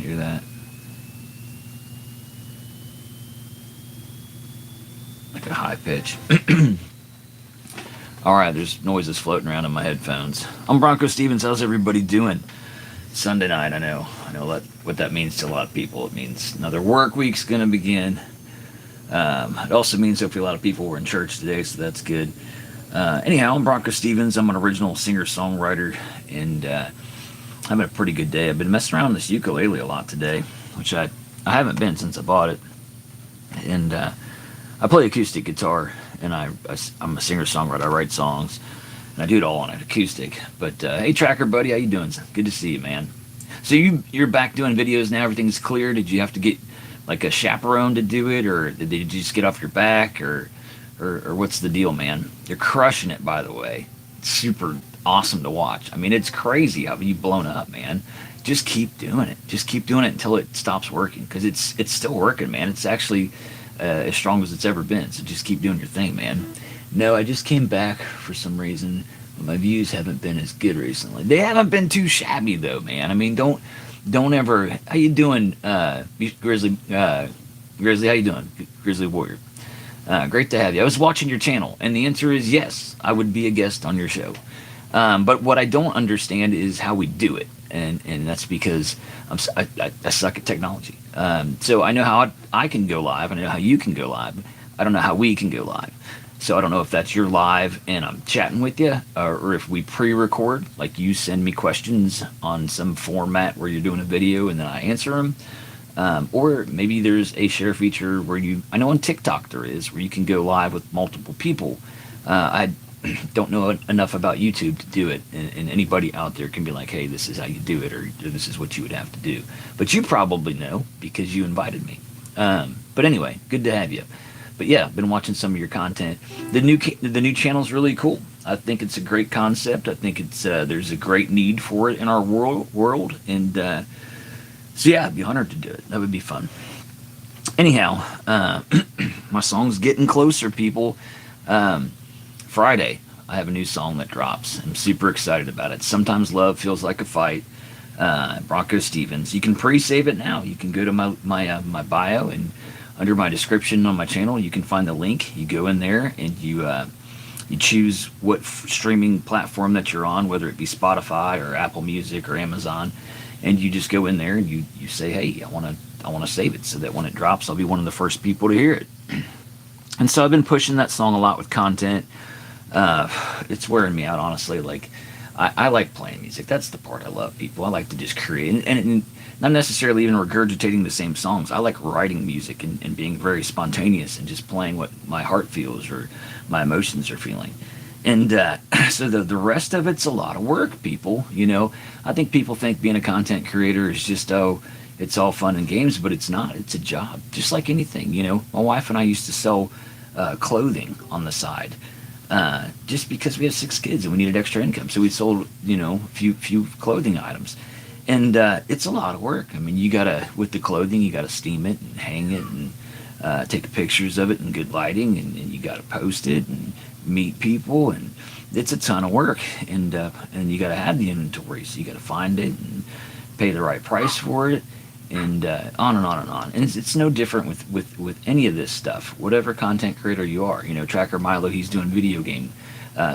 Hear that? Like a high pitch. Alright, there's noises floating around in my headphones. I'm BroncoStevens. How's everybody doing? Sunday night, I know what that means to a lot of people. It means another work week's going to begin. It also means hopefully a lot of people were in church today, so that's good. Anyhow, I'm BroncoStevens. I'm an original singer-songwriter, and having a pretty good day. I've been messing around with this ukulele a lot today, which I haven't been since I bought it. And I play acoustic guitar, and I'm a singer-songwriter. I write songs, and I do it all on an acoustic. But hey, Tracker buddy, how you doing? Good to see you, man. So you're back doing videos now. Everything's clear. Did you have to get like a chaperone to do it, or did you just get off your back, or what's the deal, man? You're crushing it, by the way. It's super awesome to watch. I mean, it's crazy how you've blown up, man. Just keep doing it. Just keep doing it until it stops working, because it's still working, man. It's actually as strong as it's ever been. So just keep doing your thing, man. No, I just came back for some reason. My views haven't been as good recently. They haven't been too shabby though, man. I mean, don't ever. How you doing, Grizzly? Grizzly, how you doing, Grizzly Warrior? Great to have you. I was watching your channel, and the answer is yes. I would be a guest on your show. But what I don't understand is how we do it, and that's because I suck at technology. So I know how I can go live. I know how you can go live. I don't know how we can go live. So I don't know if that's your live and I'm chatting with you, or if we pre-record, like you send me questions on some format where you're doing a video and then I answer them. Or maybe there's a share feature where I know on TikTok there is, where you can go live with multiple people. I don't know enough about YouTube to do it, and anybody out there can be like, hey, this is how you do it, or this is what you would have to do. But you probably know because you invited me. But anyway, good to have you. But yeah, I've been watching some of your content. The new channel's really cool. I think it's a great concept. I think it's there's a great need for it in our world, and so yeah, I'd be honored to do it. That would be fun. Anyhow, my song's getting closer, people. Friday, I have a new song that drops. I'm super excited about it. Sometimes Love Feels Like a Fight. BroncoStevens. You can pre-save it now. You can go to my bio, and under my description on my channel, you can find the link. You go in there and you choose what streaming platform that you're on, whether it be Spotify or Apple Music or Amazon, and you just go in there and you say, hey, I want to save it so that when it drops, I'll be one of the first people to hear it. And so I've been pushing that song a lot with content. It's wearing me out, honestly. Like, I like playing music. That's the part I love, people. I like to just create, and not necessarily even regurgitating the same songs. I like writing music and being very spontaneous and just playing what my heart feels or my emotions are feeling. And so the rest of it's a lot of work, people. You know, I think people think being a content creator is just, it's all fun and games, but it's not. It's a job, just like anything. You know, my wife and I used to sell clothing on the side. Just because we have 6 kids and we needed extra income. So we sold, a few clothing items. And it's a lot of work. I mean, with the clothing, you gotta steam it and hang it and take pictures of it in good lighting, and you gotta post it and meet people, and it's a ton of work. And you gotta have the inventory, so you gotta find it and pay the right price for it, and on and on and on. And it's no different with any of this stuff. Whatever content creator you are, Tracker Milo, he's doing video game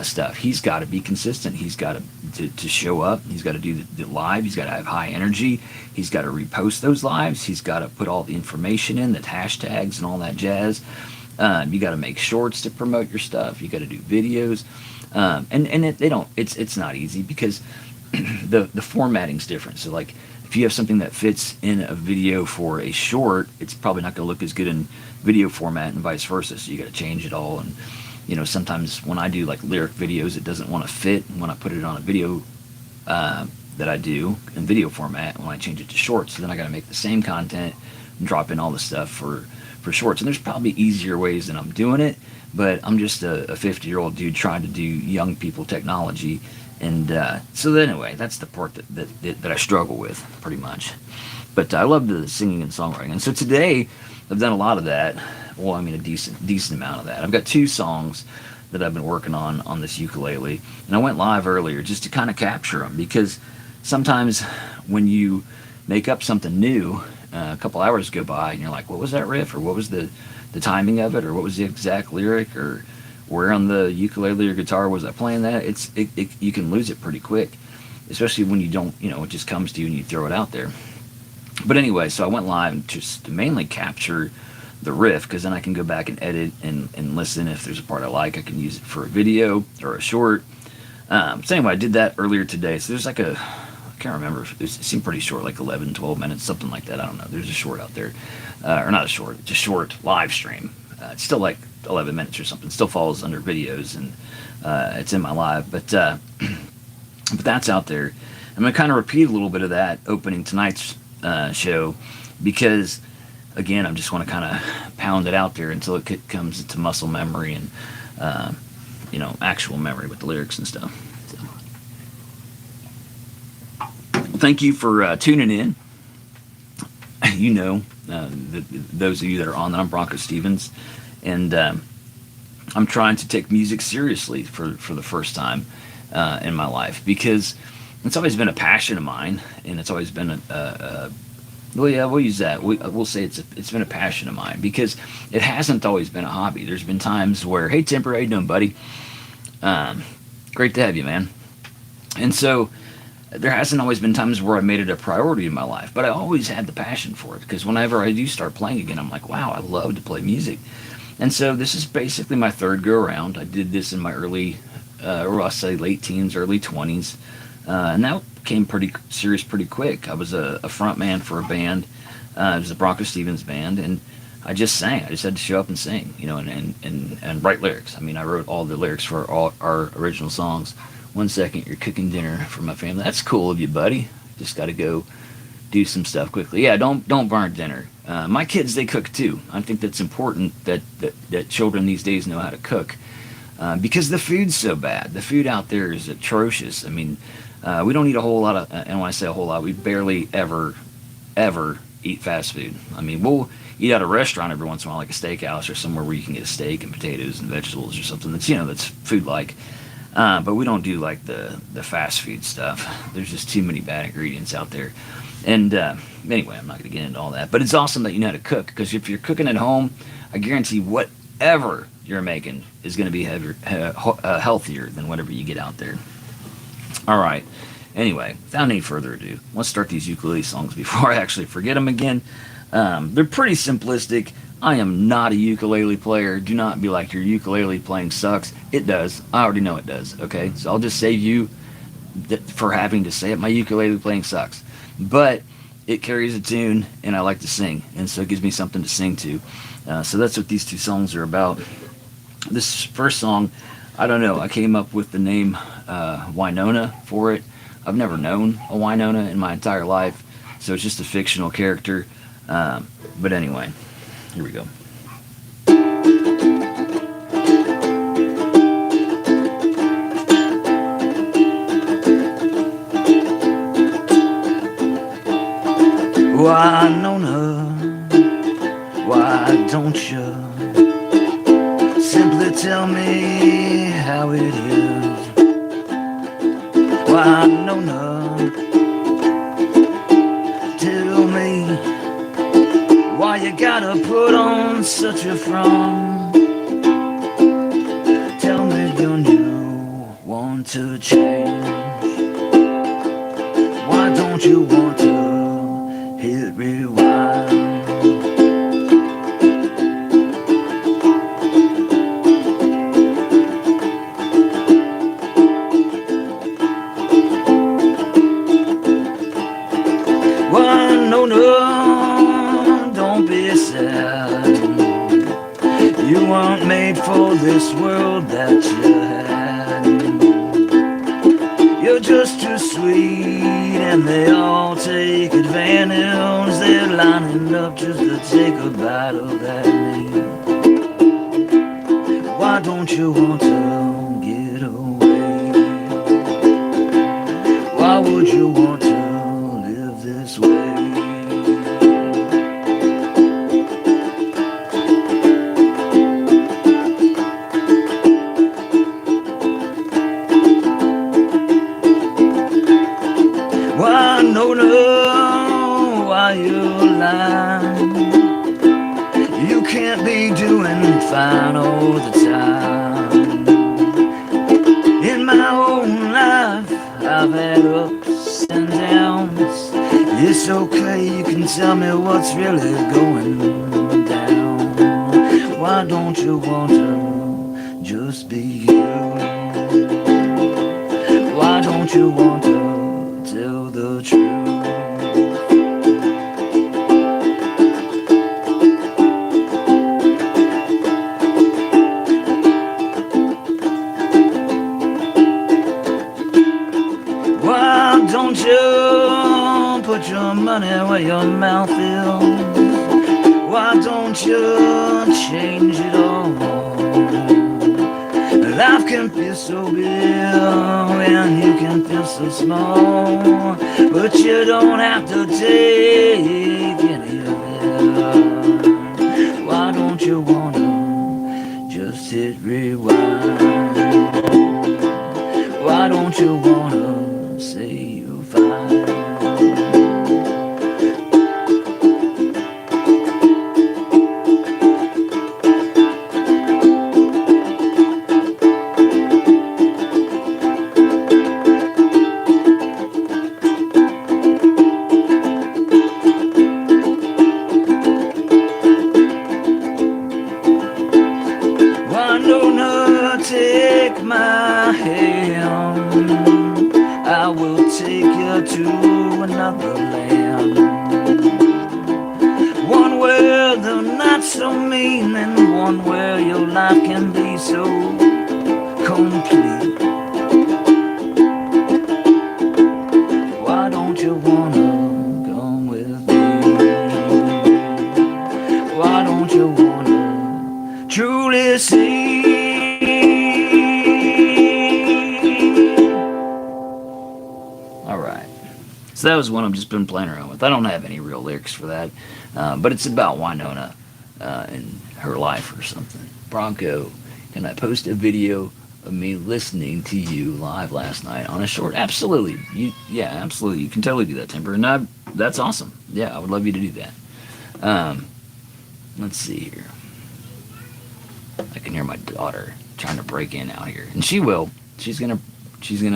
stuff. He's got to be consistent. He's got to show up. He's got to do the live. He's got to have high energy. He's got to repost those lives. He's got to put all the information in, the hashtags and all that jazz. You got to make shorts to promote your stuff. You got to do videos, it's not easy because the formatting's different. So like, if you have something that fits in a video for a short, it's probably not going to look as good in video format, and vice versa. So you got to change it all. And sometimes when I do like lyric videos, it doesn't want to fit when I put it on a video that I do in video format when I change it to shorts. So then I got to make the same content and drop in all the stuff for shorts. And there's probably easier ways than I'm doing it, but I'm just a 50-year-old dude trying to do young people technology. And so anyway, that's the part that I struggle with pretty much. But I love the singing and songwriting. And so today I've done a lot of that. Well, I mean, a decent amount of that. I've got 2 songs that I've been working on this ukulele. And I went live earlier just to kind of capture them, because sometimes when you make up something new. A couple hours go by, and you're like, "What was that riff? Or what was the timing of it? Or what was the exact lyric? Or where on the ukulele or guitar was I playing that?" You can lose it pretty quick, especially when you don't, it just comes to you and you throw it out there. But anyway, so I went live just to mainly capture the riff, because then I can go back and edit and listen. If there's a part I like, I can use it for a video or a short. So anyway, I did that earlier today. So there's I can't remember, it seemed pretty short, like 11, 12 minutes, something like that. I don't know. There's a short out there. Or not a short, it's a short live stream. It's still like 11 minutes or something. It still falls under videos, and it's in my live. But that's out there. I'm going to kind of repeat a little bit of that opening tonight's show, because again, I just want to kind of pound it out there until it comes into muscle memory and actual memory with the lyrics and stuff. So, thank you for tuning in. Those of you that are on that, I'm BroncoStevens, and I'm trying to take music seriously for the first time in my life, because it's always been a passion of mine, and it's always been well, yeah, we'll use that. We'll say it's been a passion of mine, because it hasn't always been a hobby. There's been times where, "Hey, Temper, how you doing, buddy? Great to have you, man." And so there hasn't always been times where I made it a priority in my life, but I always had the passion for it, because whenever I do start playing again, I'm like, wow, I love to play music. And so this is basically my third go around. I did this in my early, or I'll say late teens, early 20s, and that came pretty serious pretty quick. I was a front man for a band. It was a BroncoStevens band, and I just sang. I just had to show up and sing, and write lyrics. I mean, I wrote all the lyrics for all our original songs. "One second, you're cooking dinner for my family." That's cool of you, buddy. Just got to go do some stuff quickly. Yeah, don't burn dinner. My kids, they cook too. I think that's important that children these days know how to cook, because the food's so bad. The food out there is atrocious. I mean, we don't eat a whole lot of, and when I say a whole lot, we barely ever eat fast food. I mean, we'll eat at a restaurant every once in a while, like a steakhouse or somewhere where you can get a steak and potatoes and vegetables or something that's food-like. But we don't do like the fast food stuff. There's just too many bad ingredients out there. And anyway, I'm not going to get into all that. But it's awesome that you know how to cook, because if you're cooking at home, I guarantee whatever you're making is going to be healthier than whatever you get out there. All right. Anyway, without any further ado, let's start these ukulele songs before I actually forget them again. They're pretty simplistic. I am not a ukulele player. Do not be like, "Your ukulele playing sucks." It does. I already know it does, okay? So I'll just save you for having to say it. My ukulele playing sucks. But it carries a tune, and I like to sing, and so it gives me something to sing to. So that's what these two songs are about. This first song, I don't know. I came up with the name Winona for it. I've never known a Winona in my entire life, so it's just a fictional character. But anyway, here we go. Winona, why don't you simply tell me how it is? Winona, tell me why you gotta put on such a front. Tell me you want to change. Why don't you want to hit rewind? No, don't be sad. You weren't made for this world that you had. You're just too sweet, and they all take advantage. They're lining up just to take a bite of that meat. Why don't you want to get away? Why would you want to live this way? Why, no, line. You can't be doing fine all the time. In my own life, I've had ups and downs. It's okay, you can tell me what's really going down. Why don't you want to just be you? Why don't you want to tell the truth? Why don't you put your money where your mouth is? Why don't you change it all? Life can feel so big and you can feel so small, but you don't have to take any of it. Why don't you wanna just hit rewind? Why don't you wanna say you're fine? Take my hand, I will take you to another land, one where they're not so mean, and one where your life can be so complete. Why don't you wanna come with me? Why don't you wanna truly see? So that was one I've just been playing around with. I don't have any real lyrics for that, but it's about Winona and her life or something. Bronco, can I post a video of me listening to you live last night on a short? Absolutely. Yeah, absolutely. You can totally do that, Timber. And that's awesome. Yeah, I would love you to do that. Let's see here. I can hear my daughter trying to break in out here, and she will. She's gonna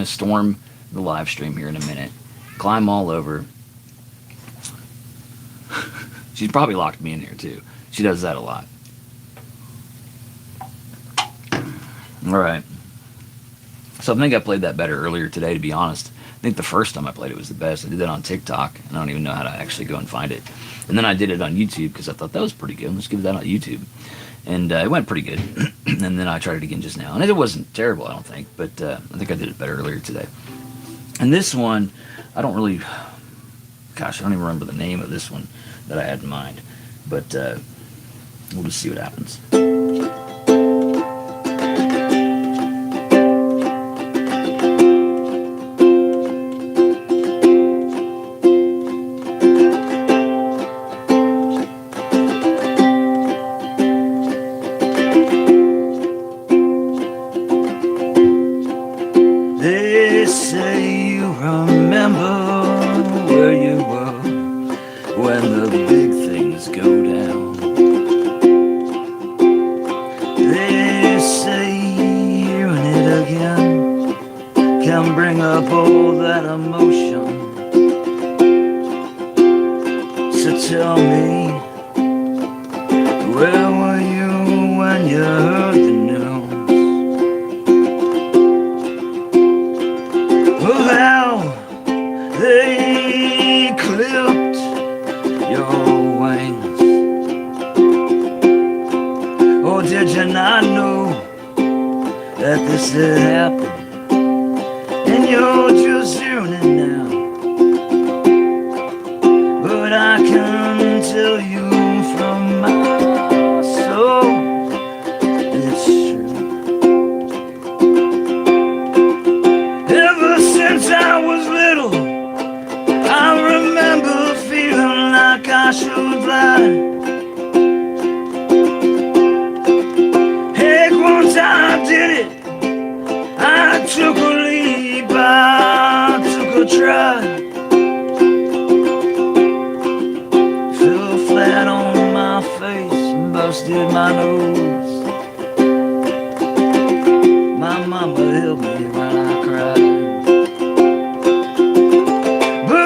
storm the live stream here in a minute. Climb all over. She's probably locked me in here too. She does that a lot. Alright. So I think I played that better earlier today, to be honest. I think the first time I played it was the best. I did that on TikTok, and I don't even know how to actually go and find it. And then I did it on YouTube because I thought that was pretty good. Let's give that on YouTube. And it went pretty good. And then I tried it again just now. And it wasn't terrible, I don't think, but I think I did it better earlier today. And this one, I don't really, gosh, I don't even remember the name of this one that I had in mind, but we'll just see what happens. They say you remember where you were when the big things go down. They say hearing it again can bring up all that emotion. So tell me, where were you when you heard the news? Of how they clipped your wings? Or did you not know that this had happened and you're just hearing it now? But I can tell you from my soul, it's true. Ever since I was little, I remember feeling like I should fly. Heck, once I did it, I took a leap, I took a try. frosted my nose. My mama held me while I cried. But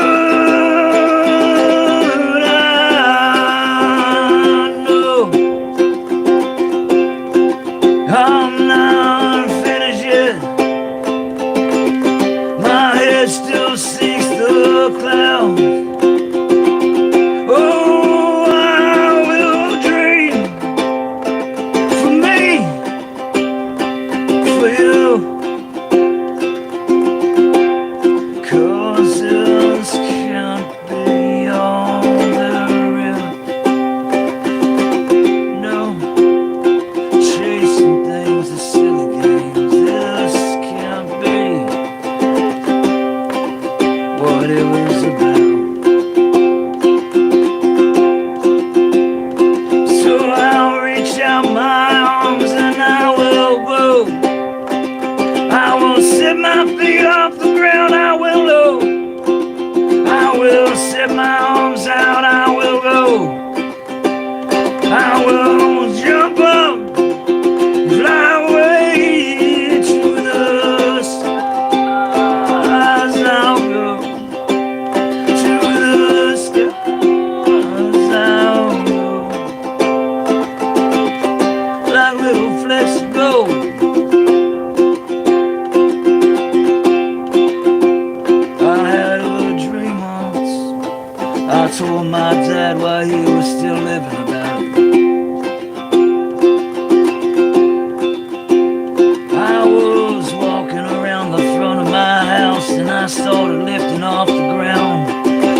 I know I'm not finished yet. My head still seeks the clouds. Oh, I will dream for me, for you. 'Cause this can't be all there is. No, chasing things are silly games. This can't be what it was about. So I'll reach out my arms and I will go. I will set my feet off the ground, I will go. I will set my arms out, I will go. I will jump up, fly away to the stars. I'll go to the stars. I'll go like little flecks of gold. I had a little dream once. I told my dad while he was still living about it. I was walking around the front of my house and I started lifting off the ground,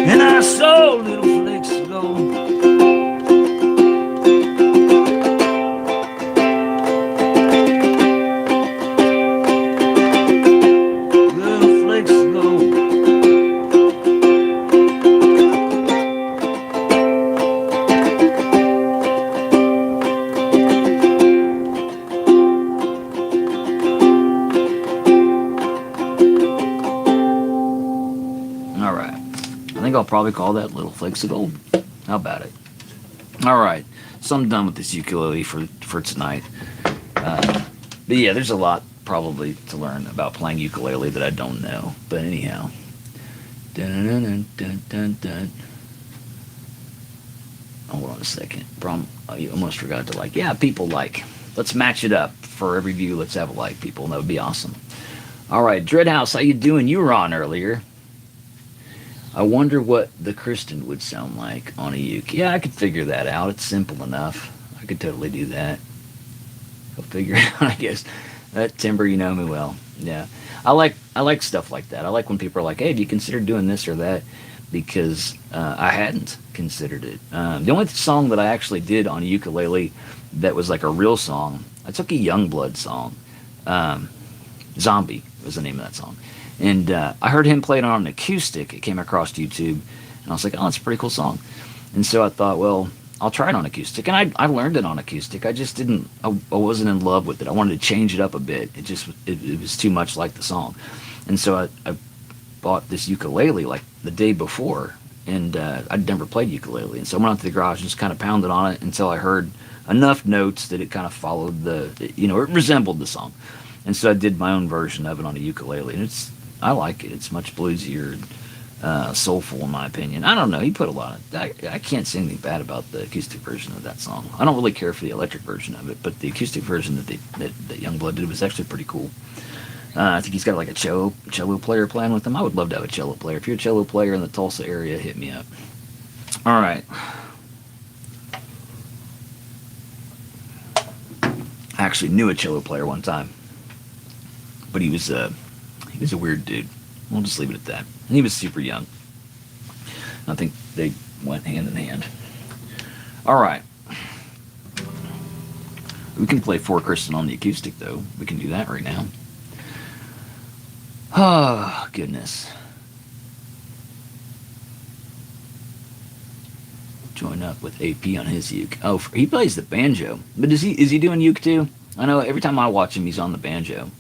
and I saw little flakes of gold. Little flakes of gold. All right. I think I'll probably call that Little Flakes of Gold. How about it? All right. So I'm done with this ukulele for tonight. But yeah, there's a lot probably to learn about playing ukulele that I don't know. But anyhow. Dun, dun, dun, dun, dun. Hold on a second. I almost forgot to like. Yeah, people like. Let's match it up. For every view, let's have a like, people. That would be awesome. All right, Dreadhouse, how you doing? You were on earlier. I wonder what the Kristen would sound like on a uke. Yeah, I could figure that out. It's simple enough. I could totally do that. I'll figure it out, I guess. That Timber, you know me well. Yeah. I like stuff like that. I like when people are like, hey, have you considered doing this or that? Because I hadn't considered it. The only song that I actually did on a ukulele that was like a real song, I took a Youngblood song. Zombie was the name of that song. And I heard him play it on an acoustic. It came across YouTube. And I was like, oh, that's a pretty cool song. And so I thought, well, I'll try it on acoustic. And I learned it on acoustic. I just didn't, I wasn't in love with it. I wanted to change it up a bit. It was too much like the song. And so I bought this ukulele like the day before. And I'd never played ukulele. And so I went out to the garage and just kind of pounded on it until I heard enough notes that it kind of followed it resembled the song. And so I did my own version of it on a ukulele. And I like it. It's much bluesier and soulful, in my opinion. I don't know. He put a lot of... I can't say anything bad about the acoustic version of that song. I don't really care for the electric version of it, but the acoustic version that Youngblood did was actually pretty cool. I think he's got like a cello player playing with him. I would love to have a cello player. If you're a cello player in the Tulsa area, hit me up. All right. I actually knew a cello player one time, but he was a weird dude. We'll just leave it at that. And he was super young. I think they went hand in hand. All right. We can play For Kristen on the acoustic, though. We can do that right now. Oh, goodness. Join up with AP on his uke. Oh, he plays the banjo. But is he doing uke too? I know every time I watch him, he's on the banjo.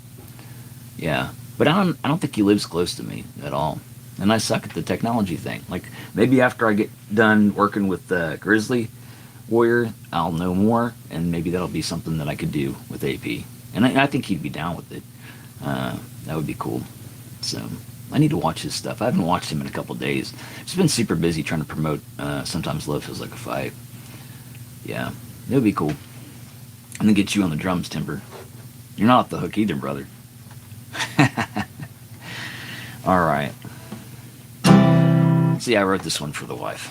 Yeah. But I don't think he lives close to me at all. And I suck at the technology thing. Like, maybe after I get done working with Grizzly, Warrior, I'll know more, and maybe that'll be something that I could do with AP. And I think he'd be down with it. That would be cool. So I need to watch his stuff. I haven't watched him in a couple days. He's been super busy trying to promote Sometimes Love Feels Like a Fight. Yeah, it would be cool. I'm going to get you on the drums, Timber. You're not off the hook either, brother. All right. See, I wrote this one for the wife.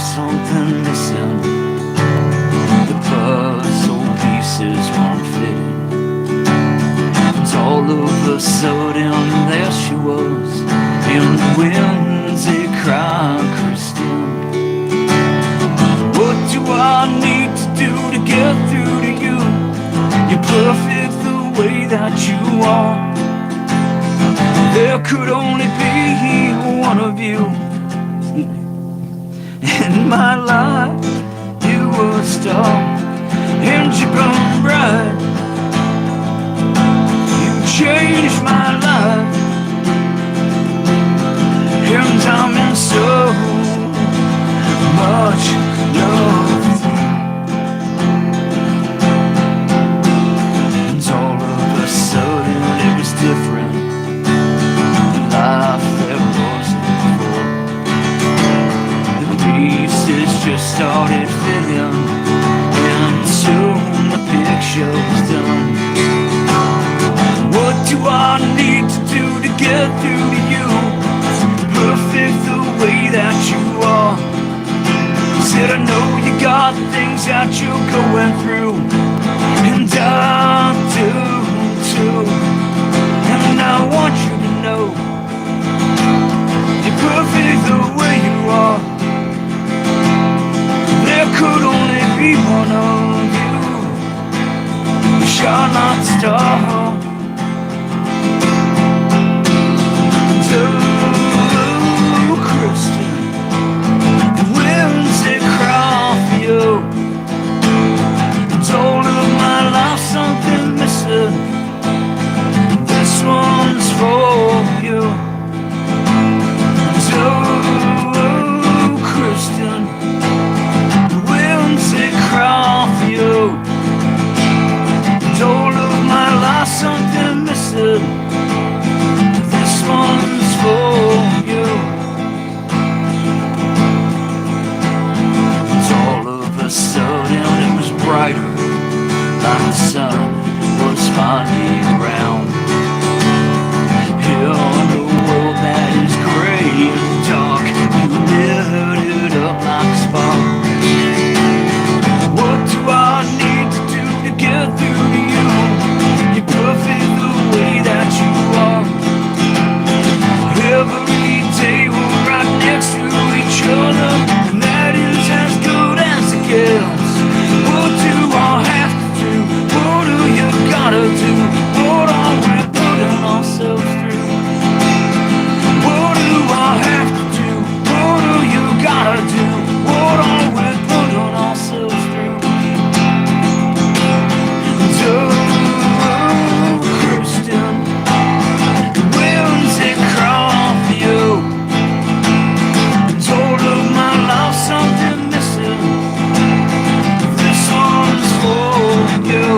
Something missing. The puzzle pieces weren't fitting. And all of a sudden there she was, in the whimsy crying Christine. What do I need to do to get through to you? You're perfect the way that you are. There could only be one of you. In my life, you were a star, and you burned bright. You changed my life, and I'm in so much love with you. And all of a sudden it was different, the life that wasn't before. Pieces just started fitting, and soon the picture was done. What do I need to do to get through to you? Perfect the way that you are. Said I know you got things that you're going through, and I do too. And I want you to know you're perfect the way you are. There could only be one of you. You shall not stop. Oh, Christian, the winds they cry for you. It's all of my life, something missing. This one's for you. Oh, Christian, cry for you. And all of my life something missing. This one's for you. And all of a sudden it was brighter, like the sun was finally around. Here in a world that is gray and dark, you lit it up like a spark. What do I need to do to get through to you? You're perfect the way that you are. Every day we're right next to each other, and that is as good as it gets. What do I have to do? What do you gotta do? What are we putting ourselves through? What do I have to do? What do you gotta do? What are we putting ourselves through? Oh, Christian, the winds they cry for you. And all of my life something missing. This one's for you.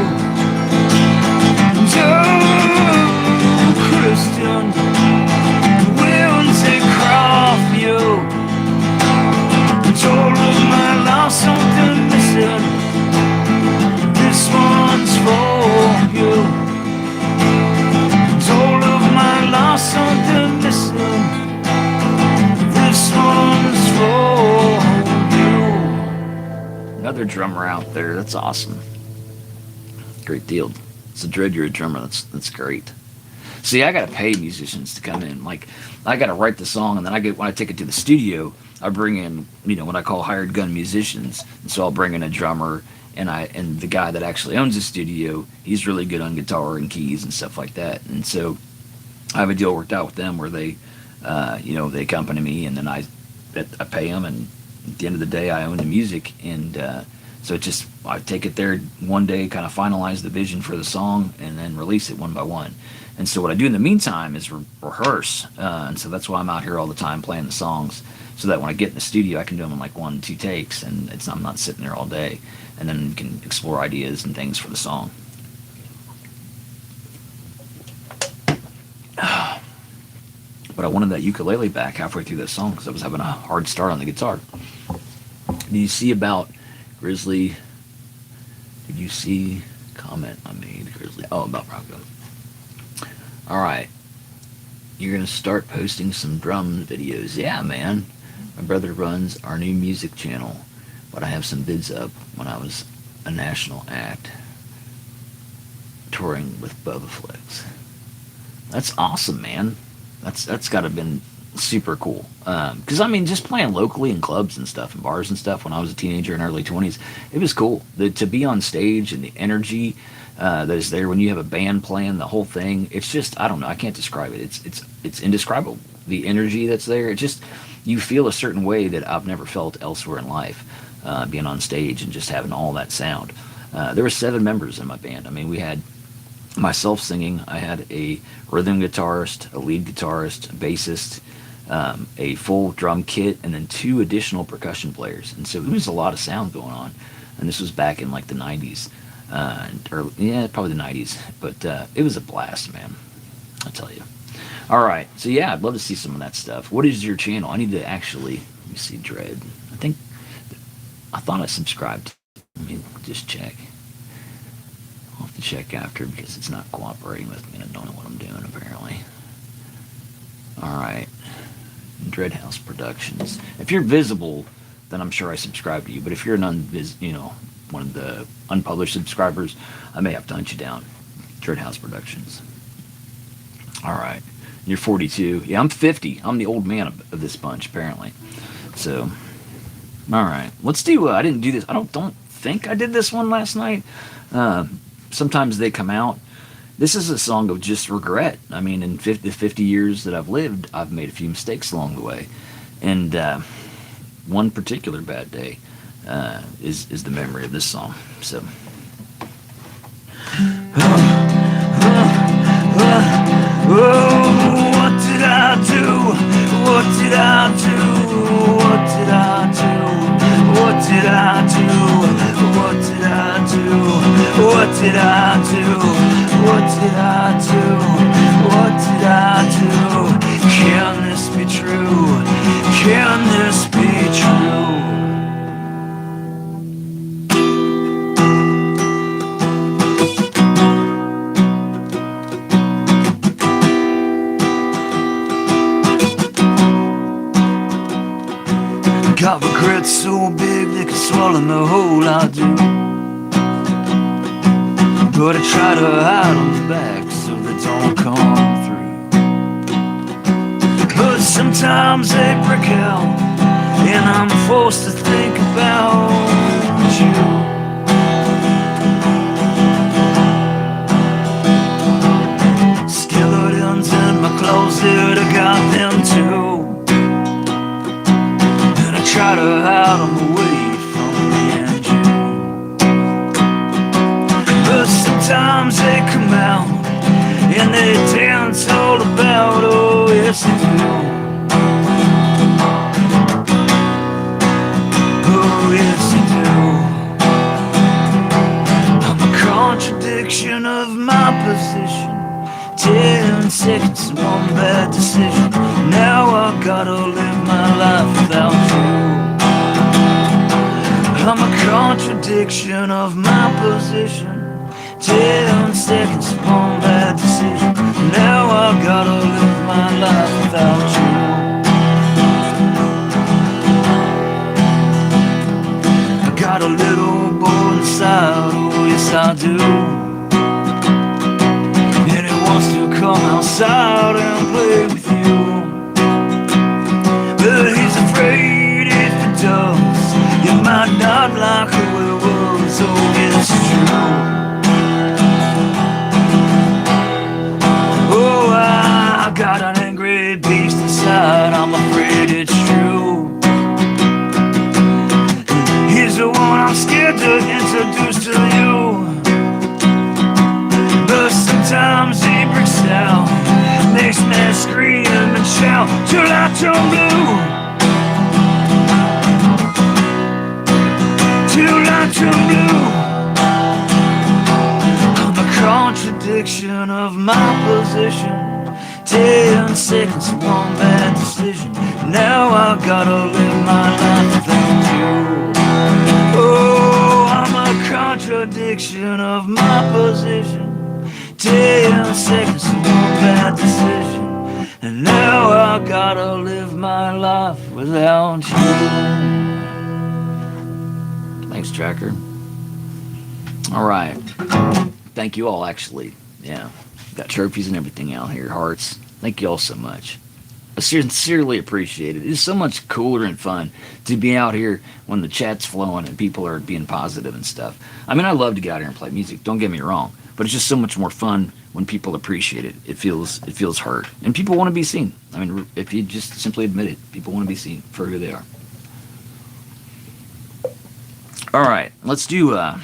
And oh, Christian, the winds they cry for you. And all of my life something missing. This one's for you. And all of my life something missing. This one's for you. Another drummer out there. That's awesome. Great deal. It's a dread you're a drummer. That's great. See, I gotta pay musicians to come in. Like, I gotta write the song, and then when I take it to the studio, I bring in, what I call hired gun musicians. And so I'll bring in a drummer, and the guy that actually owns the studio, he's really good on guitar and keys and stuff like that. And so I have a deal worked out with them where they, they accompany me, and then I I pay them, and at the end of the day, I own the music, and so I take it there one day, kind of finalize the vision for the song, and then release it one by one. And so what I do in the meantime is rehearse, and so that's why I'm out here all the time playing the songs, so that when I get in the studio, I can do them in like 1-2 takes, and I'm not sitting there all day, and then you can explore ideas and things for the song. But I wanted that ukulele back halfway through that song because I was having a hard start on the guitar. Did you see about Grizzly? Did you see comment I made, Grizzly? Oh, about Bronco. All right. You're going to start posting some drum videos. Yeah, man. My brother runs our new music channel, but I have some vids up when I was a national act touring with Bubba Flex. That's awesome, man. That's got to have been super cool. Because, I mean, just playing locally in clubs and stuff, and bars and stuff when I was a teenager in early 20s, it was cool. To be on stage and the energy that is there when you have a band playing, the whole thing, it's just, I don't know, I can't describe it. It's indescribable. The energy that's there, it just, you feel a certain way that I've never felt elsewhere in life, being on stage and just having all that sound. There were 7 members in my band. I mean, we had myself singing, I had a rhythm guitarist, a lead guitarist, a bassist, a full drum kit, and then 2 additional percussion players. And so there was a lot of sound going on. And this was back in like the 90s, probably the 90s. But it was a blast, man, I tell you. All right, so yeah, I'd love to see some of that stuff. What is your channel? I need to actually, let me see, Dread. I thought I subscribed. Let me just check. I'll have to check after because it's not cooperating with me and I don't know what I'm doing apparently. Alright. Dreadhouse Productions. If you're visible, then I'm sure I subscribe to you. But if you're one of the unpublished subscribers, I may have to hunt you down. Dreadhouse Productions. Alright. You're 42. Yeah, I'm 50. I'm the old man of this bunch, apparently. So, alright. Let's do, I didn't do this. I don't think I did this one last night. Sometimes they come out. This is a song of just regret. I mean, in the 50 years that I've lived, I've made a few mistakes along the way. And one particular bad day is the memory of this song. So. What did I do? What did I do? What did I do? What did I do? What did I do? What did I do? What did I do? What did I do? Can this be true? Can this be true? Got regrets so big they could swallow the whole I do. But I try to hide them back so they don't come through. But sometimes they break out and I'm forced to think about you. Skeletons in my closet, I got them too. Try to hide them away from me and you. But sometimes they come out and they dance all about, oh yes they do. Oh yes they do. I'm a contradiction of my position. 10 seconds, one bad decision. Now I gotta live my life without you. I'm a contradiction of my position. 10 seconds, one bad decision. Now I gotta live my life without you. I got a little boy inside, oh yes I do. Come outside and play with you. But he's afraid if it does, you might not like who it was. Oh, it's true. Oh, I got an angry beast inside. I'm afraid it's true. light turn blue, till light turn blue. I'm a contradiction of my position. 10 seconds, one bad decision. Now I gotta live my life without you. Oh, I'm a contradiction of my position. 10 seconds, one bad decision. And now I gotta live my life without you. Thanks, Tracker. All right. Thank you all, actually. Yeah. Got trophies and everything out here. Hearts. Thank you all so much. I sincerely appreciate it. It's so much cooler and fun to be out here when the chat's flowing and people are being positive and stuff. I mean, I love to get out here and play music. Don't get me wrong. But it's just so much more fun when people appreciate it. It feels heard. And people want to be seen. I mean, if you just simply admit it, people want to be seen for who they are. All right. Let's do... I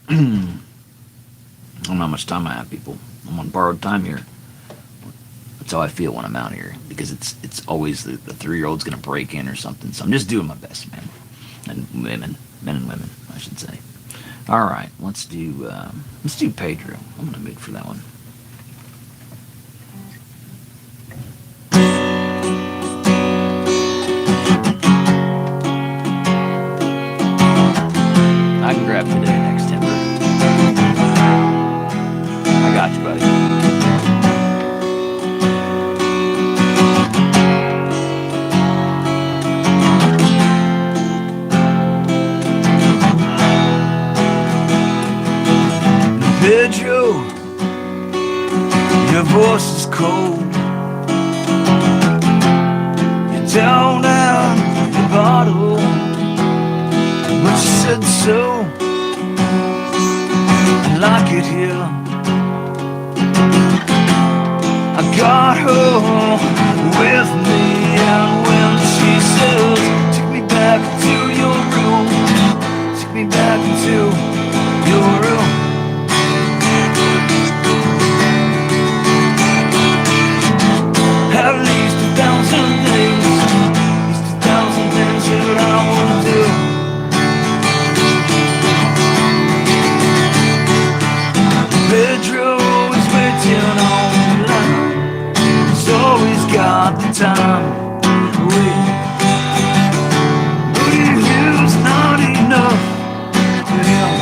don't know how much time I have, people. I'm on borrowed time here. That's how I feel when I'm out here, because it's always the 3-year-old's gonna break in or something. So I'm just doing my best, man. And women, men and women, I should say. All right, let's do Pedro. I'm in the mood for that one. I can grab today next timber. I got you, buddy. Pedro, your voice is cold. You're down at the bottle, but you said so. I like it here. I got her with me, and when she says, take me back to your room, take me back to your room. At least 1,000 things, at least 1,000 things that I wanna do. Pedro is waiting on the line, he's always got the time. Wait, but it's not enough for him.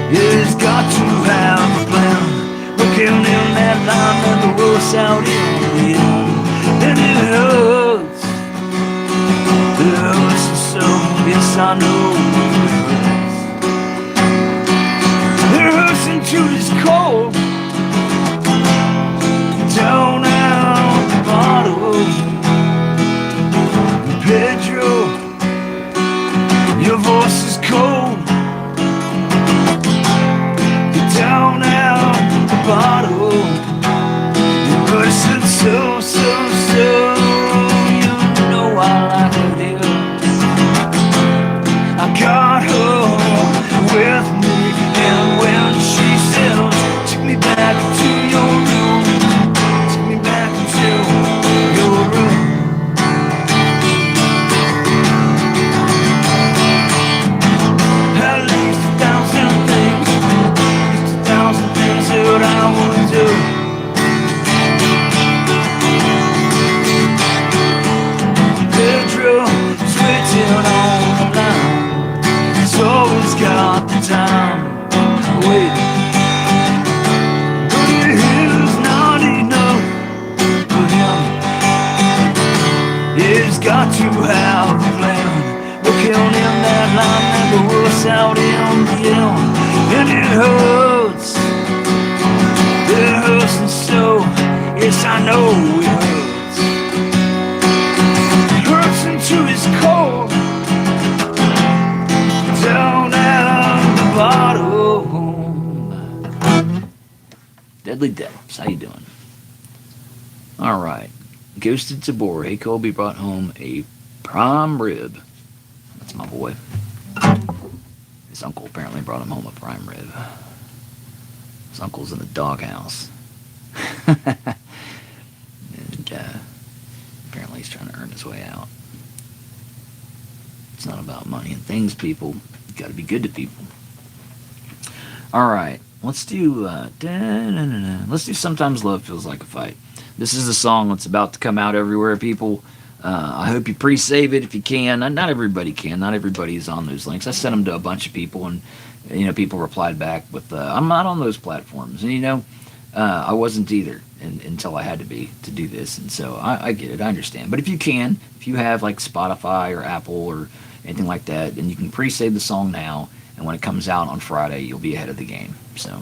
He's got to have a plan. Looking in that line and the world's out in the end. And it hurts so, yes I know it hurts into this cold, down out the bottom. Pedro, your voice is cold, you're down out the bottle. But it's so, you know I like it here. I got her with me, and when she says, take me back to your room, take me back to your room. At least 1,000 things, at least 1,000 things that I wanna do. Switching on the line, he's always got the time. Wait, but it is not enough for him. He's got to have a plan. Looking in that line and the world's out in the end. And it hurts and so, yes I know it hurts. To his cold, down at the bottom. Deadly Depths, how you doing? All right, Ghosted Tabor. Hey Colby brought home a prime rib. That's my boy. His uncle apparently brought him home a prime rib. His uncle's in the doghouse. And Well, he's trying to earn his way out. It's not about money and things, people. You got to be good to people. All right, let's do let's do Sometimes Love Feels Like a Fight. This is the song that's about to come out everywhere, people. I hope you pre-save it if you can. Not everybody can. Not everybody's on those links. I sent them to a bunch of people, and people replied back with, "I'm not on those platforms," and I wasn't either until I had to be to do this, and so I get it. I understand. But if you can, if you have like Spotify or Apple or anything like that, then you can pre-save the song now, and when it comes out on Friday, you'll be ahead of the game. So.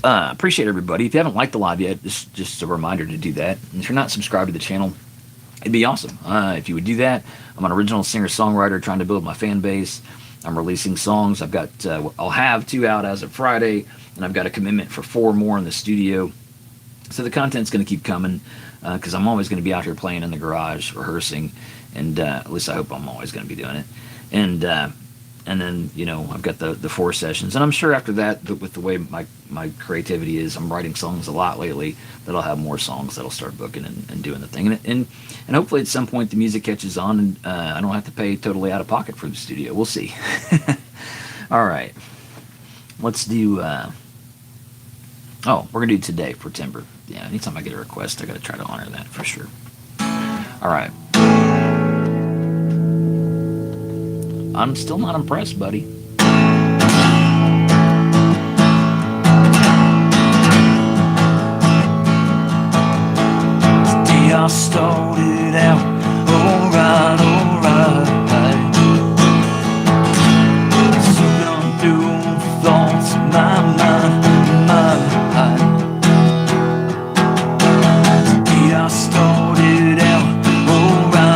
Appreciate everybody. If you haven't liked the live yet, just a reminder to do that. And if you're not subscribed to the channel, it'd be awesome if you would do that. I'm an original singer-songwriter trying to build my fan base. I'm releasing songs. I'll have 2 out as of Friday, and I've got a commitment for 4 more in the studio. So the content's going to keep coming because I'm always going to be out here playing in the garage, rehearsing, and at least I hope I'm always going to be doing it. And then, I've got the 4 sessions. And I'm sure after that, with the way my creativity is, I'm writing songs a lot lately, that I'll have more songs that'll start booking and doing the thing. And hopefully at some point the music catches on and I don't have to pay totally out of pocket for the studio. We'll see. All right. Let's do... we're going to do Today for Timber. Yeah, anytime I get a request, I got to try to honor that for sure. All right. I'm still not impressed, buddy. Today I started out alright. Slipping through thoughts in my mind. Today I started out alright.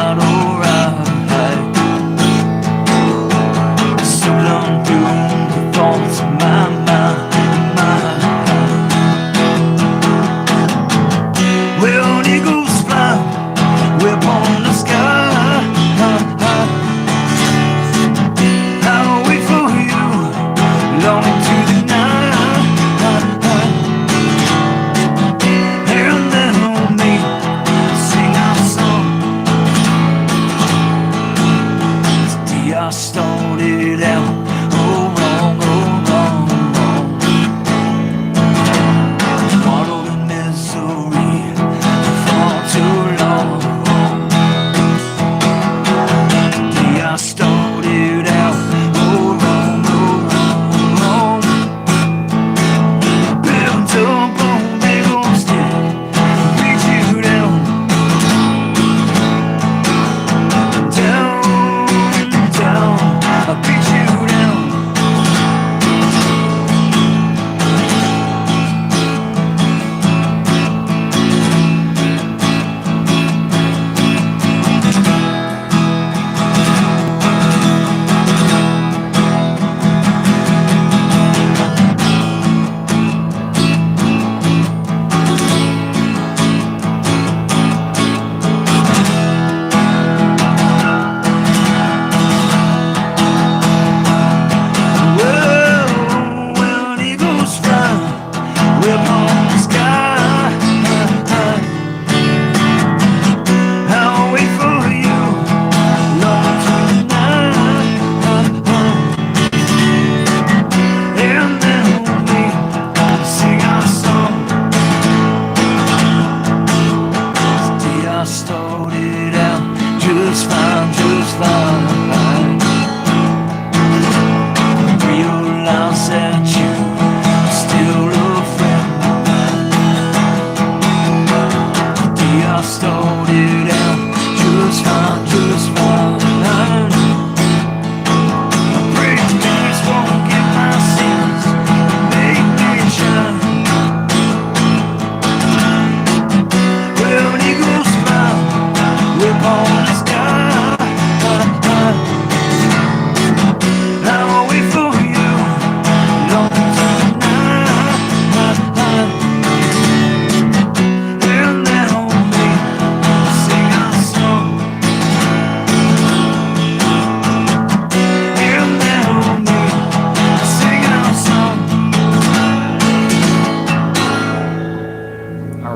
Well, eagles fly, we're born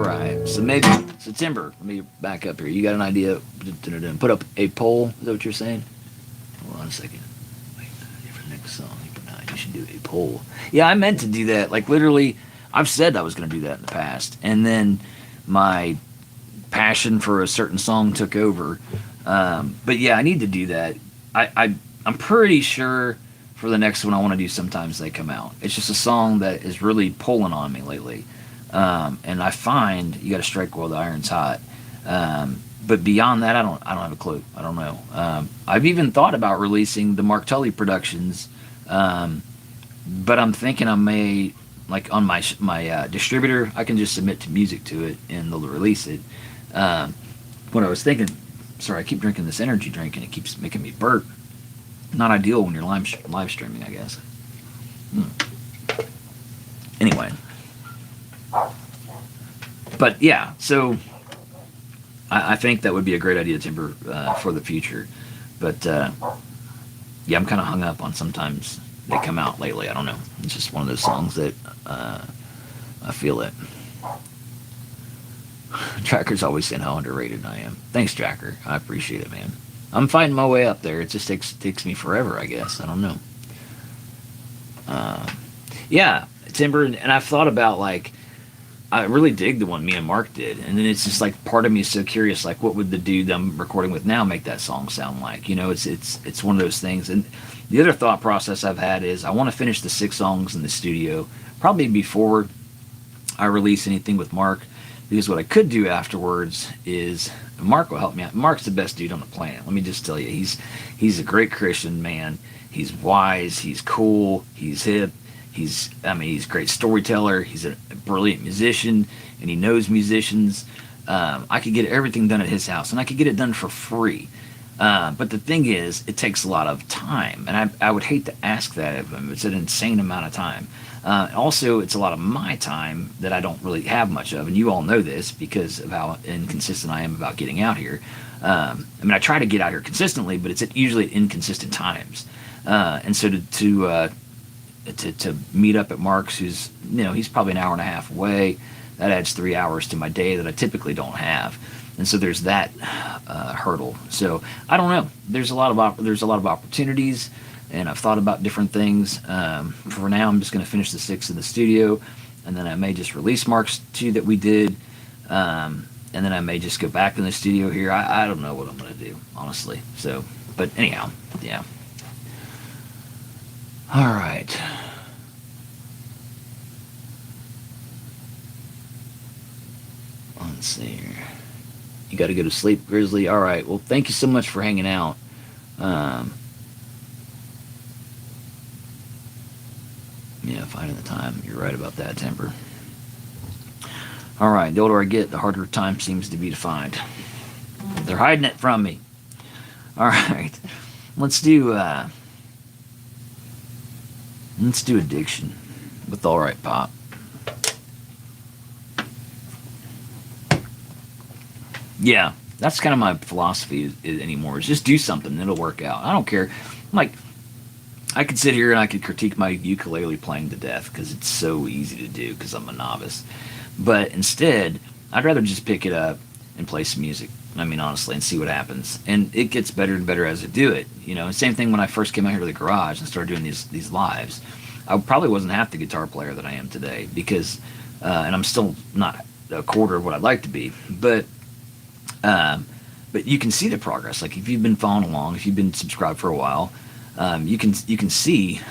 right. So maybe September. Let me back up here. You got an idea? Put up a poll. Is that what you're saying? Hold on a second. Wait, for next song, you should do a poll. Yeah, I meant to do that. Like literally, I've said I was going to do that in the past, and then my passion for a certain song took over. But yeah, I need to do that. I'm pretty sure for the next one I want to do Sometimes They Come Out. It's just a song that is really pulling on me lately. And I find you got to strike while the iron's hot. But beyond that, I don't have a clue. I don't know. I've even thought about releasing the Mark Tully productions, but I'm thinking I may, like on my distributor, I can just submit to music to it and they'll release it. What I was thinking, sorry, I keep drinking this energy drink and it keeps making me burp. Not ideal when you're live streaming, I guess. Anyway. But yeah, so I think that would be a great idea, Timber, for the future. But yeah, I'm kind of hung up on Sometimes They Come Out lately. I don't know. It's just one of those songs that I feel it. Tracker's always saying how underrated I am. Thanks, Tracker. I appreciate it, man. I'm fighting my way up there. It just takes me forever, I guess. I don't know. Yeah, Timber, and I've thought about, like, I really dig the one me and Mark did, and then it's just like part of me is so curious, like, what would the dude I'm recording with now make that song sound like? You know, it's one of those things. And the other thought process I've had is I want to finish the 6 songs in the studio probably before I release anything with Mark, because what I could do afterwards is Mark will help me out. Mark's the best dude on the planet. Let me just tell you, he's a great Christian man. He's wise. He's cool. He's hip. He's a great storyteller. He's a brilliant musician, and he knows musicians. I could get everything done at his house, and I could get it done for free. But the thing is, it takes a lot of time, and I would hate to ask that of him. It's an insane amount of time. Also, it's a lot of my time that I don't really have much of, and you all know this because of how inconsistent I am about getting out here. I try to get out here consistently, but it's usually at inconsistent times. And so to meet up at Mark's, who's, he's probably an hour and a half away, that adds 3 hours to my day that I typically don't have. And so there's that hurdle. So I don't know. There's a lot of opportunities, and I've thought about different things. For now, I'm just going to finish the 6 in the studio, and then I may just release Mark's 2 that we did, and then I may just go back in the studio here. I don't know what I'm going to do, honestly. So, but anyhow, yeah. All right. Let's see here. You got to go to sleep, Grizzly. All right. Well, thank you so much for hanging out. Yeah, finding the time. You're right about that, Timber. All right. The older I get, the harder time seems to be to find. They're hiding it from me. All right. Let's do Addiction with All Right Pop. Yeah, that's kind of my philosophy anymore, is just do something and it'll work out. I don't care. Like, I could sit here and I could critique my ukulele playing to death because it's so easy to do because I'm a novice. But instead, I'd rather just pick it up and play some music. Honestly, and see what happens. And it gets better and better as I do it. Same thing when I first came out here to the garage and started doing these lives. I probably wasn't half the guitar player that I am today because, and I'm still not a quarter of what I'd like to be. But you can see the progress. Like if you've been following along, if you've been subscribed for a while, you can see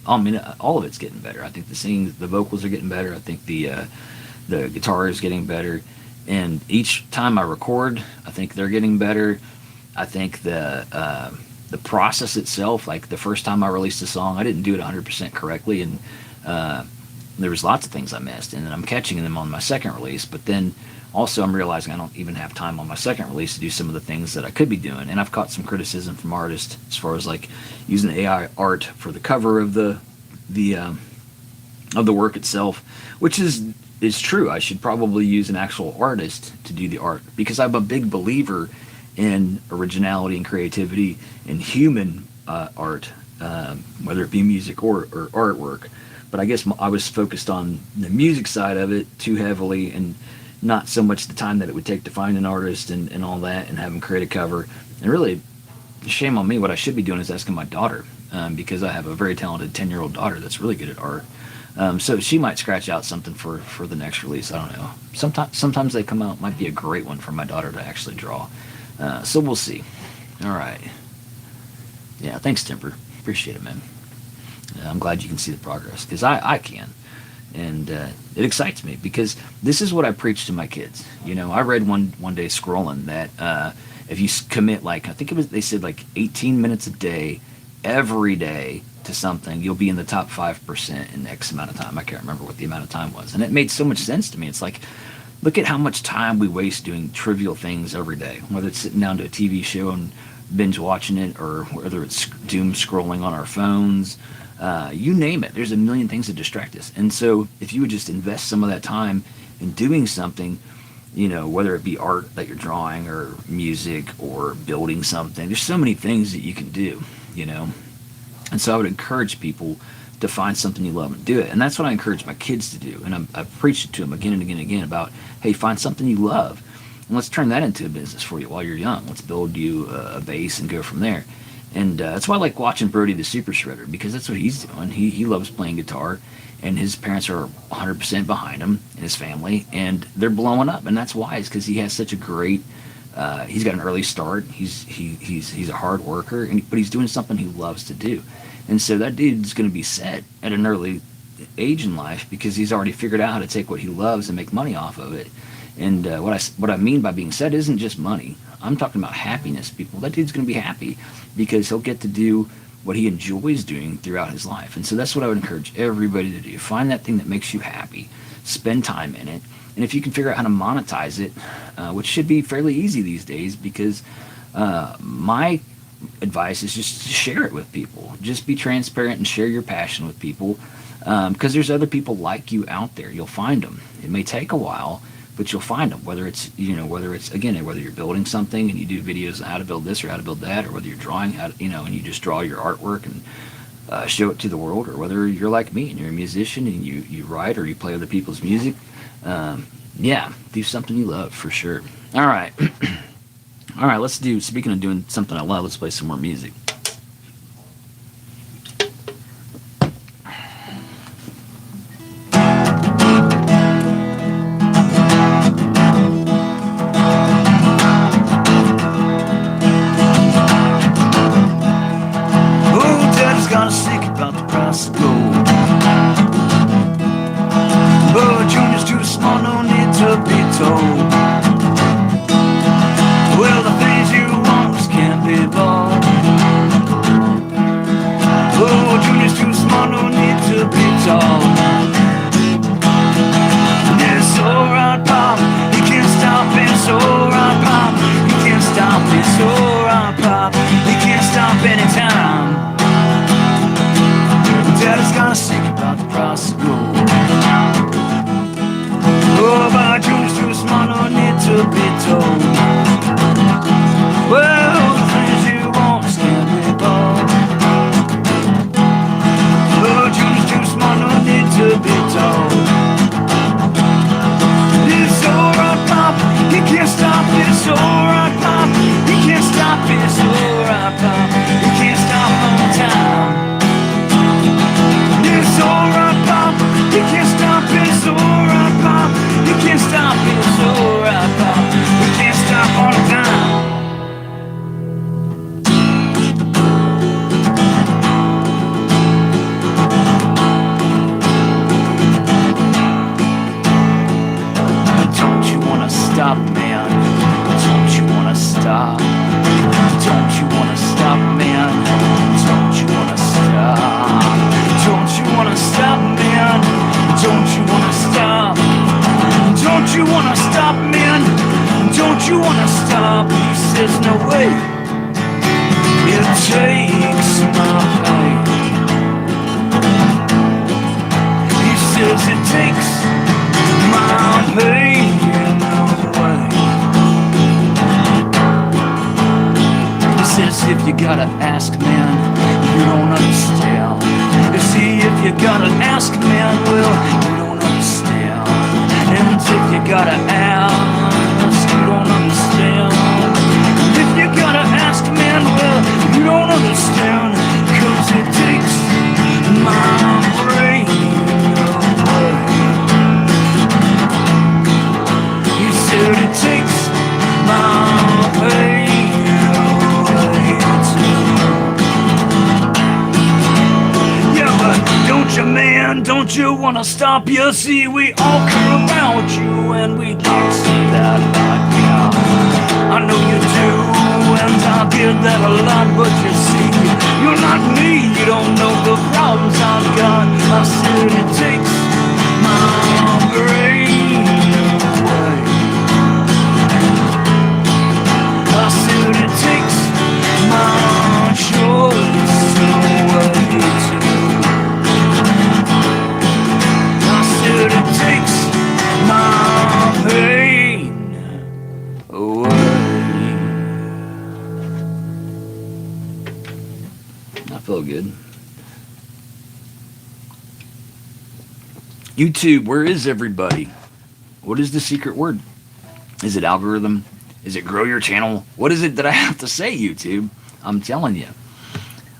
all of it's getting better. I think the singing, the vocals are getting better. I think the guitar is getting better. And each time I record, I think they're getting better. I think the process itself, like the first time I released a song, I didn't do it 100% correctly, and there was lots of things I missed, and then I'm catching them on my second release. But then also I'm realizing I don't even have time on my second release to do some of the things that I could be doing. And I've caught some criticism from artists as far as like using AI art for the cover of the work itself, which is true. I should probably use an actual artist to do the art because I'm a big believer in originality and creativity in human art, whether it be music or artwork. But I guess I was focused on the music side of it too heavily, and not so much the time that it would take to find an artist and all that, and have them create a cover. And really, shame on me. What I should be doing is asking my daughter, because I have a very talented 10-year-old daughter that's really good at art. So she might scratch out something for the next release. I don't know. Sometimes they come out. Might be a great one for my daughter to actually draw. So we'll see. All right. Yeah, thanks, Timber. Appreciate it, man. I'm glad you can see the progress, because I can. And it excites me, because this is what I preach to my kids. You know, I read one day scrolling that if you commit, like, I think they said like 18 minutes a day, every day, to something, you'll be in the top 5% in X amount of time. I can't remember what the amount of time was. And it made so much sense to me. It's like, look at how much time we waste doing trivial things every day, whether it's sitting down to a TV show and binge watching it, or whether it's doom scrolling on our phones. You name it. There's a million things that distract us. And so if you would just invest some of that time in doing something, you know, whether it be art that you're drawing, or music, or building something, there's so many things that you can do, you know. And so I would encourage people to find something you love and do it. And that's what I encourage my kids to do. And I've preached it to them again and again and again about, hey, find something you love, and let's turn that into a business for you while you're young. Let's build you a base and go from there. And that's why I like watching Brody the Super Shredder, because that's what he's doing. He loves playing guitar, and his parents are 100% behind him and his family, and they're blowing up. And that's why, is because he has such a great, he's got an early start. He's a hard worker, but he's doing something he loves to do. And so that dude's going to be set at an early age in life, because he's already figured out how to take what he loves and make money off of it. And what I mean by being set isn't just money. I'm talking about happiness, people. That dude's going to be happy because he'll get to do what he enjoys doing throughout his life. And so that's what I would encourage everybody to do. Find that thing that makes you happy. Spend time in it. And if you can figure out how to monetize it, which should be fairly easy these days, because my advice is just to share it with people. Just be transparent and share your passion with people, because there's other people like you out there. You'll find them. It may take a while, but you'll find them, whether it's whether you're building something and you do videos on how to build this or how to build that, or whether you're drawing and you just draw your artwork and show it to the world, or whether you're like me and you're a musician and you write or you play other people's music. Do something you love, for sure. All right. All right, speaking of doing something I love, let's play some more music. If you gotta ask, man, you don't understand. It's See, if you gotta ask, man, well, you don't understand. And if you gotta ask, you don't understand. If you gotta ask, man, well, you don't understand. 'Cause it takes my brain away. He said it takes my pain away too. Yeah, but don't you, man, don't you wanna stop? You see, we all care about you, and we can't see that light. Yeah, I know you do, and I get that a lot, but you see, you're not me, you don't know the problems I've got. I said it takes my brain away. I said it takes my choice away too. I said it takes my pain away. I feel good. YouTube, where is everybody? What is the secret word? Is it algorithm? Is it grow your channel? What is it that I have to say, YouTube? I'm telling you.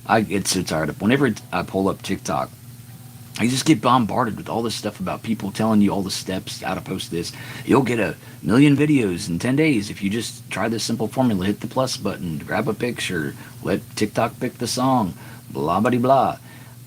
I get so tired of whenever I pull up TikTok, I just get bombarded with all this stuff about people telling you all the steps, how to post this. You'll get 1 million videos in 10 days if you just try this simple formula. Hit the plus button, grab a picture, let TikTok pick the song, blah, blah, blah.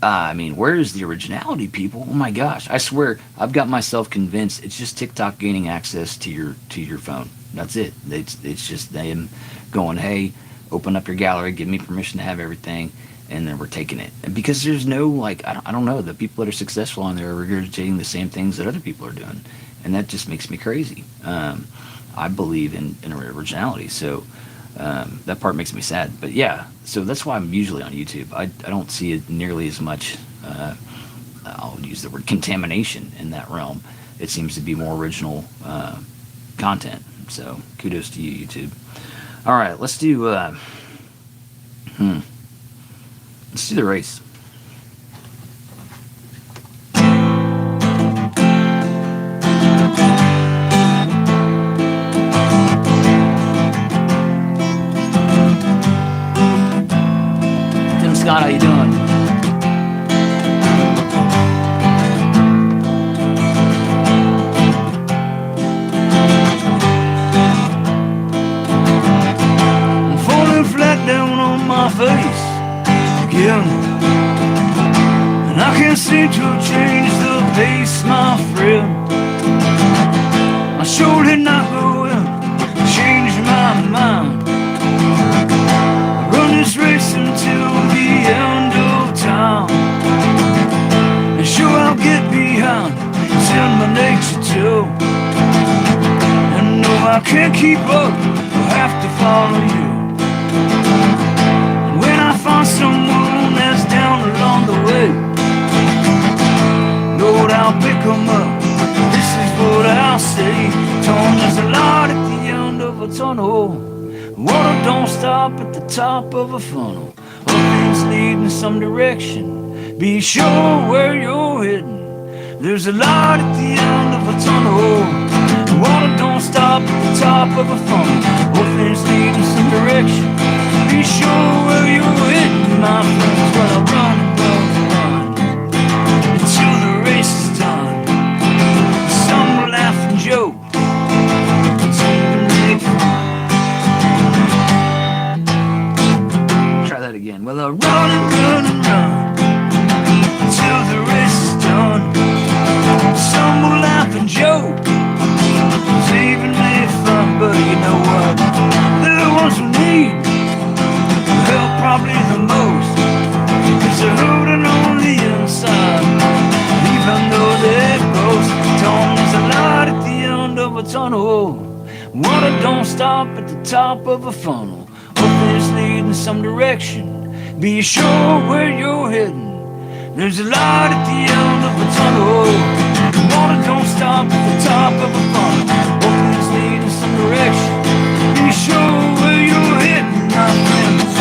I mean, where is the originality, people? Oh my gosh. I swear, I've got myself convinced it's just TikTok gaining access to your phone. That's it. It's just them going, hey, open up your gallery, give me permission to have everything, and then we're taking it. And because there's no, like, I don't know, the people that are successful on there are regurgitating the same things that other people are doing. And that just makes me crazy. I believe in originality, so that part makes me sad. But yeah, so that's why I'm usually on YouTube. I don't see it nearly as much, I'll use the word contamination in that realm. It seems to be more original content. So kudos to you, YouTube. All right, let's do let's do the race. Tim Scott, how you doing? My face again, and I can't seem to change the pace, my friend. I sure did not go and change my mind. I run this race until the end of time, and sure I'll get behind, it's in my nature too. And no, I can't keep up, I'll have to follow you. Find someone that's down along the way, Lord, I'll pick them up. This is what I'll say. Tom, there's a light at the end of a tunnel. Water don't stop at the top of a funnel. Things lead in some direction. Be sure where you're heading. There's a light at the end of a tunnel. Water don't stop at the top of a funnel. Things lead in some direction. Be sure where you're heading, my friends. While I run and run until the race is done. Some will laugh and joke, some will make fun. Try that again. Well, I run and run and run until the race is done. Some will laugh and joke, some even make fun. But you know what? They're the ones who need help probably the most, 'cause they're hurting on the inside, even though they boast. There's a light at the end of a tunnel. Water don't stop at the top of a funnel. Things lead in some direction. Be sure where you're heading. There's a light at the end of a tunnel. Water don't stop at the top of a funnel. Things lead in some direction. Be sure where you're heading, my friends.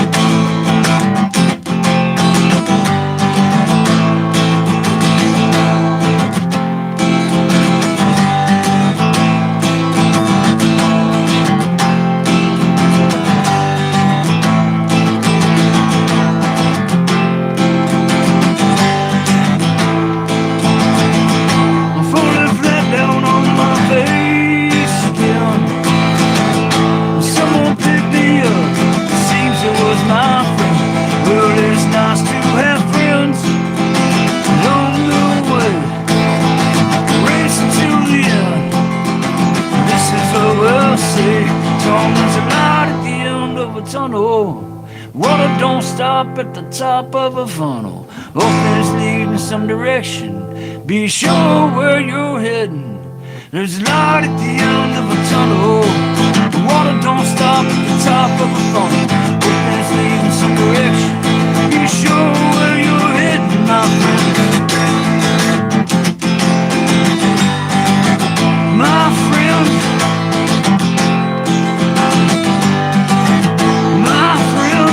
there's a light at the end of a tunnel. Water don't stop at the top of a funnel. Hope is leading some direction. Be sure where you're heading. There's a light at the end of a tunnel. The water don't stop at the top of a funnel. Hope is leading some direction. Be sure where you're heading, my friend. My friend. My friend.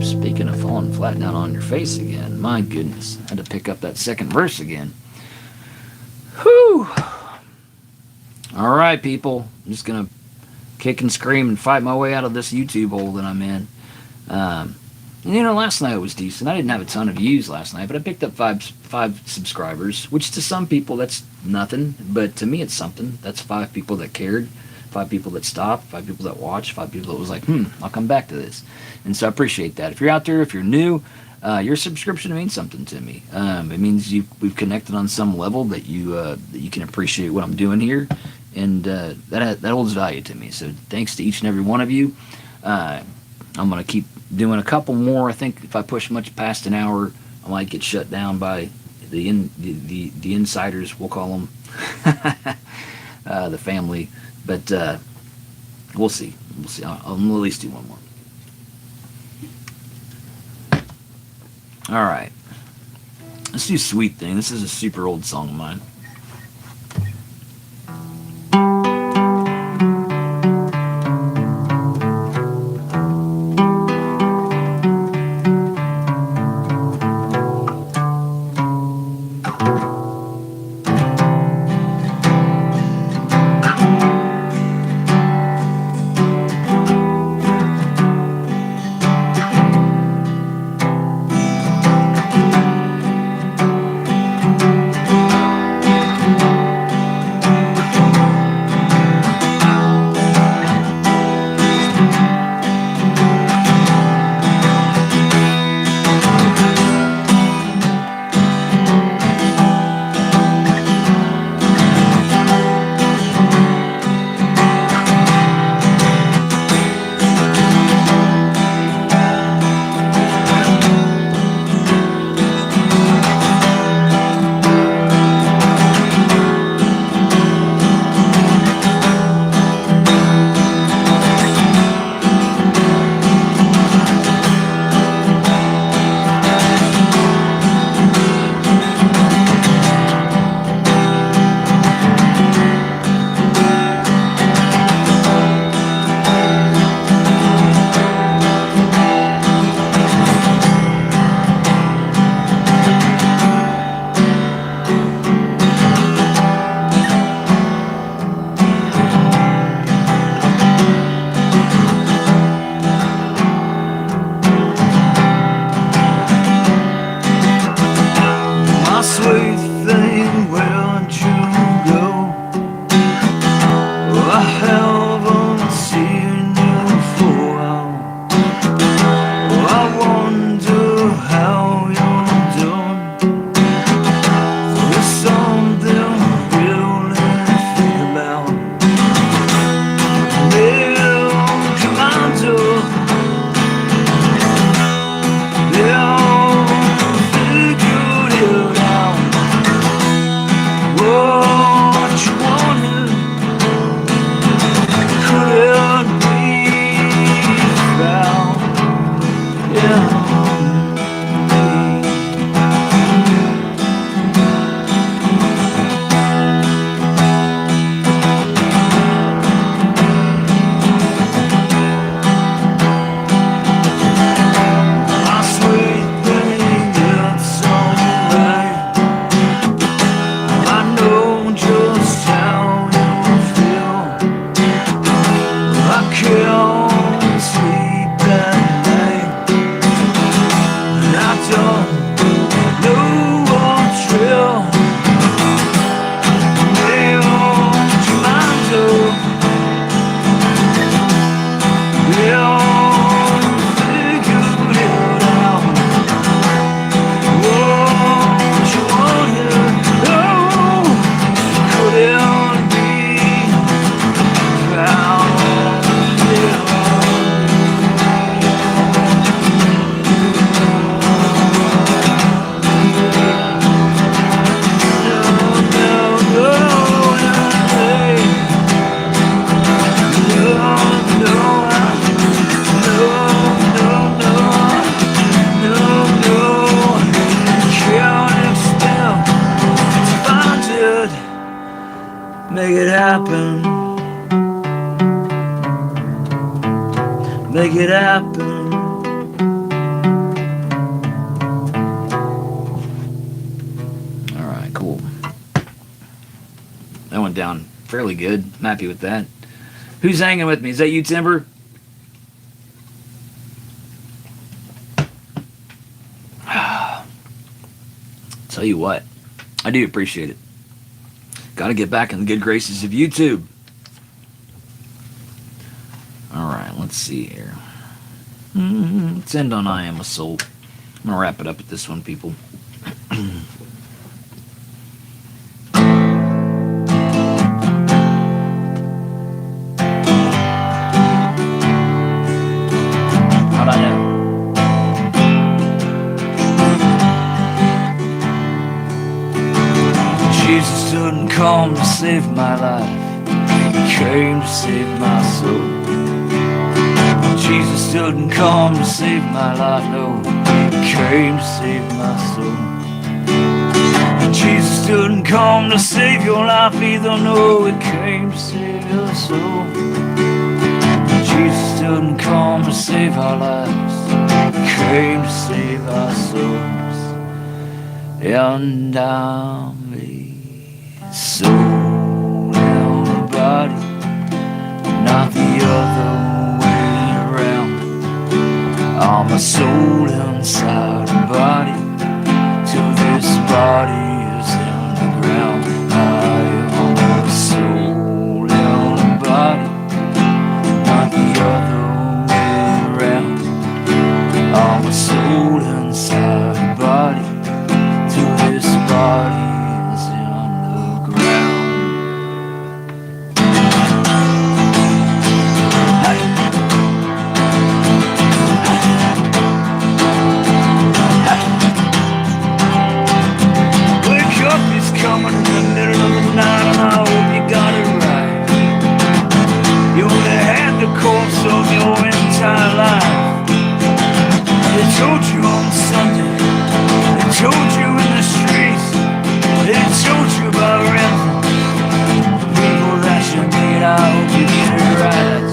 Speaking of falling flat down on your face again, my goodness, I had to pick up that second verse again. Whew. All right, people, I'm just gonna kick and scream and fight my way out of this YouTube hole that I'm in. Last night was decent. I didn't have a ton of views last night, but I picked up five subscribers, which to some people that's nothing, but to me it's something. That's 5 people that cared, 5 people that stopped, 5 people that watched, 5 people that was like, I'll come back to this. And so I appreciate that. If you're out there, if you're new, your subscription means something to me. It means we've connected on some level that you can appreciate what I'm doing here, and that holds value to me. So thanks to each and every one of you. I'm gonna keep doing a couple more. I think if I push much past an hour, I might get shut down by the insiders. We'll call them the family, but we'll see. We'll see. I'll at least do one more. All right, let's do "Sweet Thing." This is a super old song of mine. make it happen. All right, cool. That went down fairly good. I'm happy with that. Who's hanging with me? Is that you, Timber? Tell you what, I do appreciate it. Got to get back in the good graces of YouTube. All right, let's see here. Let's end on I Am a Soul. I'm going to wrap it up with this one, people. How'd I know? Jesus didn't come to save my life, He came to save my soul. Jesus didn't come to save my life, no, He came to save my soul. And Jesus didn't come to save your life either, no, He came to save your soul. And Jesus didn't come to save our lives, He came to save our souls. And I'm a soul and a body, not the other way around. I'm a soul inside a body, till this body is in the ground. I am a soul and a body, not the other way around. I'm a soul inside a body, till this body is in the ground. Wake up, it's coming in the middle of the night, and I hope you got it right. You only had the course of your entire life. They told you on Sunday, they told you in the streets, they told you about rent. People that you meet, I hope you get it right.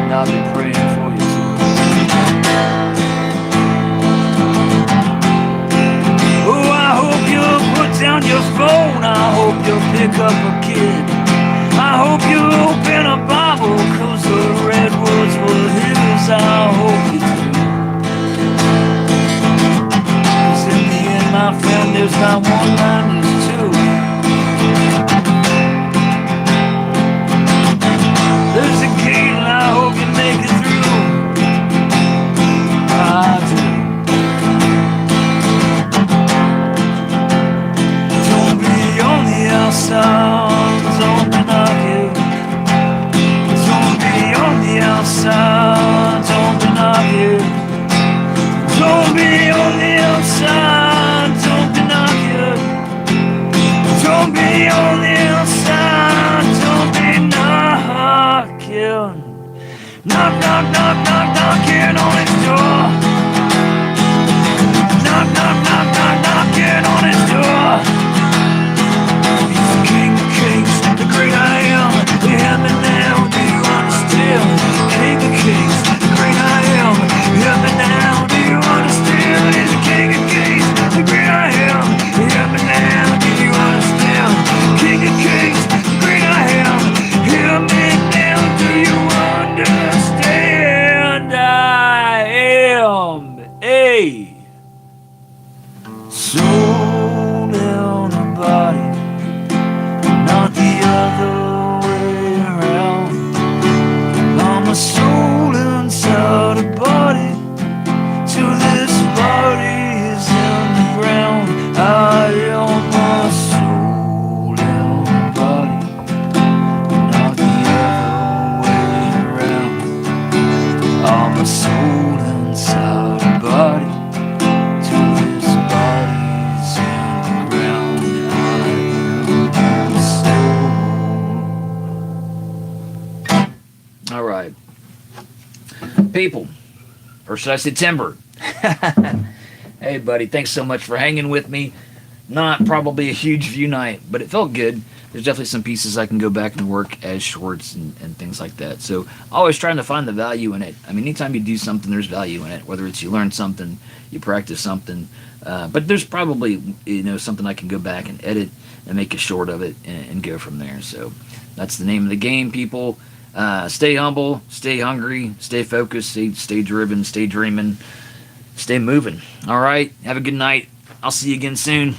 And I'll be praying for you too. Oh, I hope you'll put down your phone, I hope you'll pick up a kid. I hope you open a Bible, 'cause the redwoods were his, I hope you do. 'Cause in the end, my friend, there's not one line, there's two. There's a gate and I hope you make it through. I do. Don't be on the outside, don't be knocking. Don't be on the outside, don't be knocking. Don't be on the outside, don't be knocking. Don't be on the outside, don't be knocking. Knock, knock, knock, knock, knocking on his door. Knock, knock, knock, knock, knocking on his door. He's the King of Kings, the great I am. Hear me now, do you understand? King of Kings, the great I am. Hear me now, do you understand? He's the King of Kings, the great I am. Hear me now, do you understand? King of Kings, the great I am. Hear me now, do you understand? I am a soul in a body, not the other way around. I'm a soul inside a body, till this body is in the ground. I am a soul in a body, not the other way around. I'm a soul inside a body, till this body is in the ground. I am a soul. All right. People, or should I say timber? Hey, buddy, thanks so much for hanging with me. Not probably a huge view night, but it felt good. There's definitely some pieces I can go back and work as shorts and things like that. So always trying to find the value in it. I mean, anytime you do something, there's value in it. Whether it's you learn something, you practice something, but there's probably something I can go back and edit and make a short of it and go from there. So that's the name of the game, people. Stay humble, stay hungry, stay focused, stay driven, stay dreaming, stay moving. All right, have a good night. I'll see you again soon.